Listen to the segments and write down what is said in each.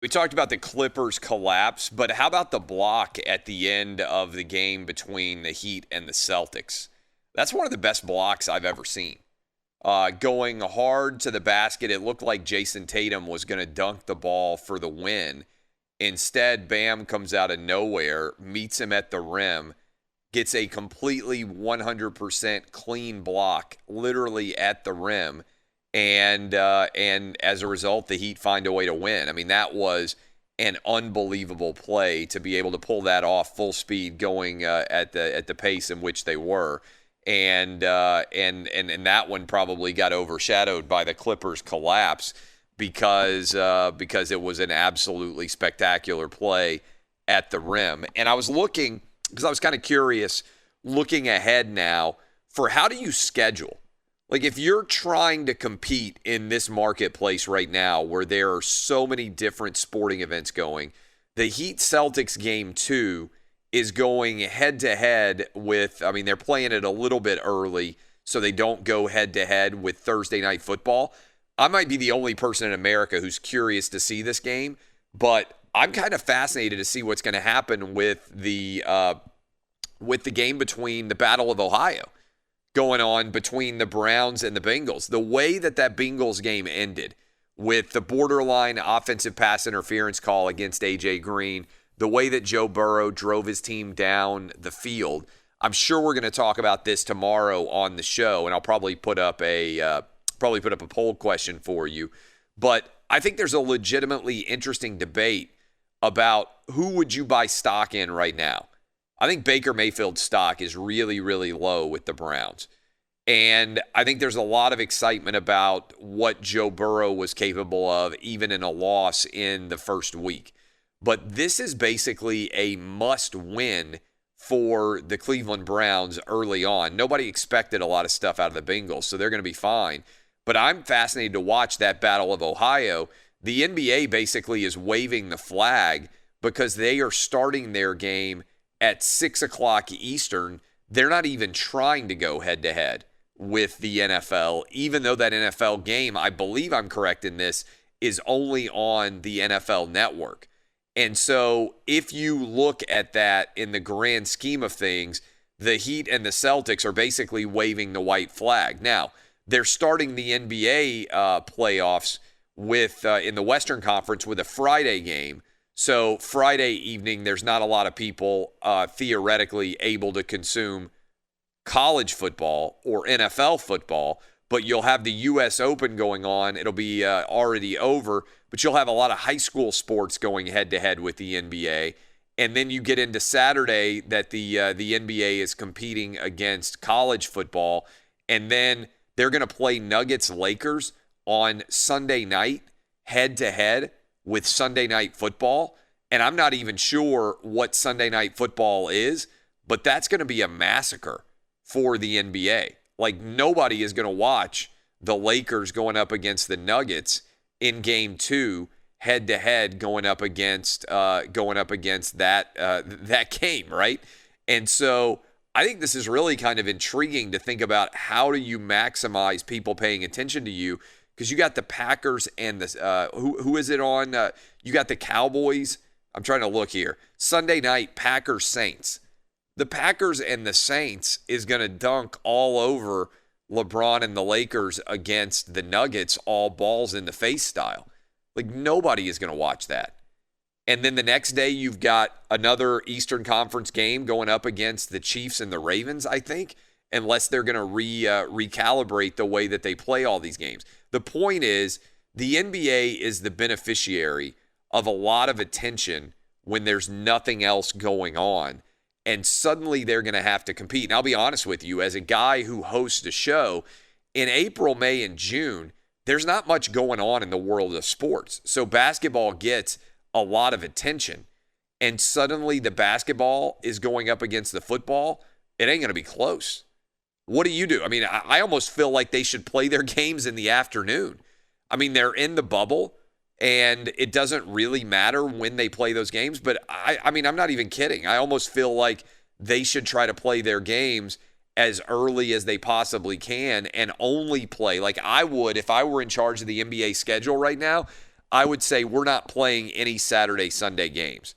We talked about the Clippers collapse, but how about the block at the end of the game between the Heat and the Celtics? That's one of the best blocks I've ever seen. Going hard to the basket, it looked like Jason Tatum was going to dunk the ball for the win. Instead, Bam comes out of nowhere, meets him at the rim, gets a completely 100% clean block, literally at the rim, and as a result, the Heat find a way to win. I mean, that was an unbelievable play to be able to pull that off full speed, going at the pace in which they were, and that one probably got overshadowed by the Clippers' collapse because it was an absolutely spectacular play at the rim. And I was looking because I was kind of curious, looking ahead now for how do you schedule. Like, if you're trying to compete in this marketplace right now where there are so many different sporting events going, the Heat Celtics game 2 is going head-to-head with, I mean, they're playing it a little bit early so they don't go head-to-head with Thursday Night Football. I might be the only person in America who's curious to see this game, but I'm kind of fascinated to see what's going to happen with the game between the Battle of Ohio going on between the Browns and the Bengals. The way that Bengals game ended with the borderline offensive pass interference call against A.J. Green, the way that Joe Burrow drove his team down the field, I'm sure we're going to talk about this tomorrow on the show, and I'll probably put up a poll question for you. But I think there's a legitimately interesting debate about who would you buy stock in right now. I think Baker Mayfield's stock is really, really low with the Browns. And I think there's a lot of excitement about what Joe Burrow was capable of, even in a loss in the first week. But this is basically a must-win for the Cleveland Browns early on. Nobody expected a lot of stuff out of the Bengals, so they're going to be fine. But I'm fascinated to watch that Battle of Ohio. The NBA basically is waving the flag because they are starting their game at 6 o'clock Eastern. They're not even trying to go head-to-head with the NFL, even though that NFL game, I believe I'm correct in this, is only on the NFL Network. And so if you look at that in the grand scheme of things, the Heat and the Celtics are basically waving the white flag. Now, they're starting the NBA playoffs with in the Western Conference with a Friday game. So Friday evening, there's not a lot of people theoretically able to consume college football or NFL football, but you'll have the U.S. Open going on. It'll be already over, but you'll have a lot of high school sports going head-to-head with the NBA. And then you get into Saturday that the NBA is competing against college football, and then they're going to play Nuggets-Lakers on Sunday night head-to-head with Sunday Night Football. And I'm not even sure what Sunday Night Football is, but that's going to be a massacre for the NBA. Like, nobody is going to watch the Lakers going up against the Nuggets in Game 2 head-to-head going up against that game, right? And so I think this is really kind of intriguing to think about how do you maximize people paying attention to you, because you got the Packers and the who is it on? You got the Cowboys. I'm trying to look here. Sunday night, Packers Saints. The Packers and the Saints is going to dunk all over LeBron and the Lakers against the Nuggets, all balls in the face style. Like, nobody is going to watch that. And then the next day, you've got another Eastern Conference game going up against the Chiefs and the Ravens, I think, unless they're going to recalibrate the way that they play all these games. The point is, the NBA is the beneficiary of a lot of attention when there's nothing else going on. And suddenly they're going to have to compete. And I'll be honest with you, as a guy who hosts a show, in April, May, and June, there's not much going on in the world of sports. So basketball gets a lot of attention. And suddenly the basketball is going up against the football. It ain't going to be close. What do you do? I mean, I almost feel like they should play their games in the afternoon. I mean, they're in the bubble, and it doesn't really matter when they play those games. But, I mean, I'm not even kidding. I almost feel like they should try to play their games as early as they possibly can and only play. Like I would, if I were in charge of the NBA schedule right now, I would say we're not playing any Saturday, Sunday games.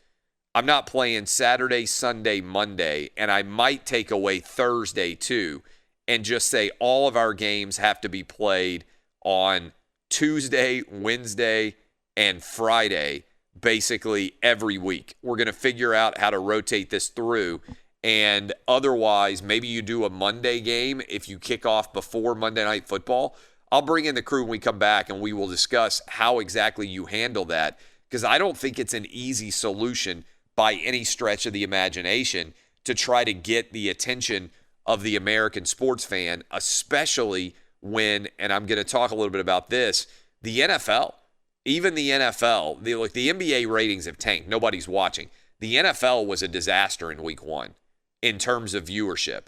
I'm not playing Saturday, Sunday, Monday, and I might take away Thursday too and just say all of our games have to be played on Tuesday, Wednesday, and Friday, basically every week. We're going to figure out how to rotate this through. And otherwise, maybe you do a Monday game if you kick off before Monday Night Football. I'll bring in the crew when we come back, and we will discuss how exactly you handle that, because I don't think it's an easy solution by any stretch of the imagination to try to get the attention of the American sports fan, especially when, and I'm going to talk a little bit about this, the NFL, even the NFL, the NBA ratings have tanked. Nobody's watching. The NFL was a disaster in week 1 in terms of viewership.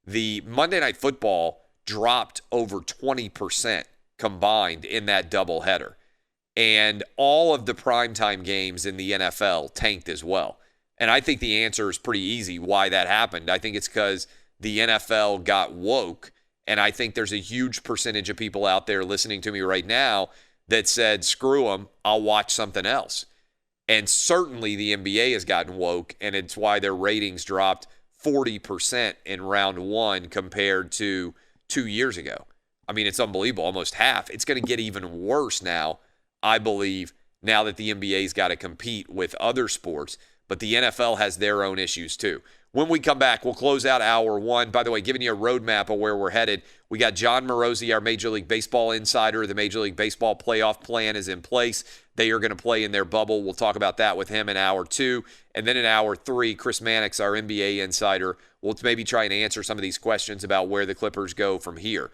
The Monday Night Football dropped over 20% combined in that doubleheader. And all of the primetime games in the NFL tanked as well. And I think the answer is pretty easy why that happened. I think it's because the NFL got woke. And I think there's a huge percentage of people out there listening to me right now that said, screw them, I'll watch something else. And certainly the NBA has gotten woke, and it's why their ratings dropped 40% in round 1 compared to 2 years ago. I mean, it's unbelievable, almost half. It's going to get even worse now, I believe, now that the NBA's got to compete with other sports. But the NFL has their own issues too. When we come back, we'll close out hour 1. By the way, giving you a roadmap of where we're headed. We got John Morosi, our Major League Baseball insider. The Major League Baseball playoff plan is in place. They are going to play in their bubble. We'll talk about that with him in hour 2. And then in hour 3, Chris Mannix, our NBA insider, will maybe try and answer some of these questions about where the Clippers go from here.